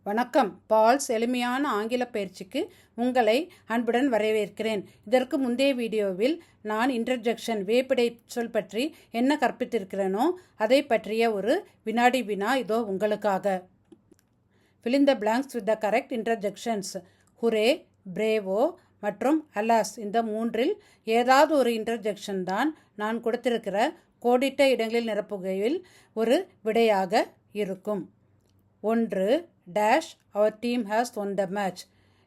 வணக்கம். பால்ஸ் எளிமையான ஆங்கில பயிற்சிக்கு உங்களை அன்புடன் வரவேற்கிறேன். இதற்கு முந்தைய வீடியோவில் நான் இன்ட்ரஜெக்ஷன் வேப்பிடை சொல் பற்றி என்ன கற்பித்திருக்கிறேனோ அதை பற்றிய ஒரு வினாடி வினா இதோ உங்களுக்காக. Fill in the blanks with the correct interjections. ஹுரே, Bravo மற்றும் அலாஸ் இந்த மூன்றில் ஏதாவது ஒரு இன்டர்ஜெக்ஷன் தான் நான் கொடுத்திருக்கிற கோடிட்ட இடங்களில் நிரப்புகையில் ஒரு விடையாக இருக்கும். 1. Dash, our team has won the match.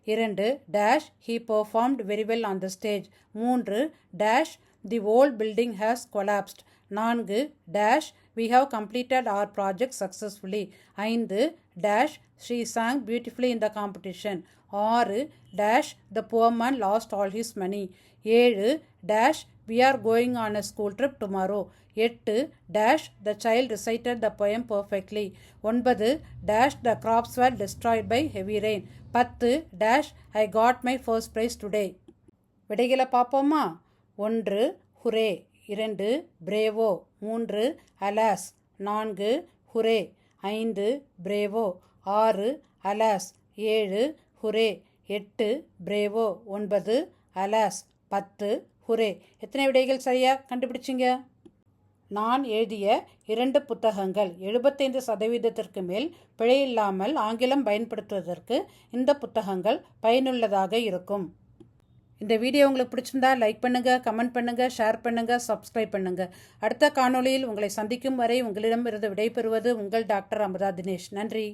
2. Dash, he performed very well on the stage. 3. Dash, the whole building has collapsed. 4. Dash, we have completed our project successfully. 5. Dash, she sang beautifully in the competition. 6. Dash, the poor man lost all his money. 7. Dash, we are going on a school trip tomorrow. 8. Dash, the child recited the poem perfectly. 9. Dash, the crops were destroyed by heavy rain. 10. Dash, I got my first prize today. விடைகளை பார்ப்போமா? 1. ஹுரே. 2. Bravo. 3. Alas. 4. ஹுரே. 5. Bravo. 6. Alas. 7. ஹுரே. 8. Bravo. 9. Alas. 10. ஹுரே. எத்தனை விடைகள் சரியாக கண்டுபிடிச்சிங்க? நான் எழுதிய 2 புத்தகங்கள் 75% மேல் பிழையில்லாமல் ஆங்கிலம் பயன்படுத்துவதற்கு இந்த புத்தகங்கள் பயனுள்ளதாக இருக்கும். இந்த வீடியோ உங்களுக்கு பிடிச்சிருந்தா லைக் பண்ணுங்கள், கமெண்ட் பண்ணுங்கள், ஷேர் பண்ணுங்கள், சப்ஸ்கிரைப் பண்ணுங்கள். அடுத்த காணொளியில் உங்களை சந்திக்கும் வரை உங்களிடமிருந்து விடைபெறுவது உங்கள் டாக்டர் அமுதா தினேஷ். நன்றி.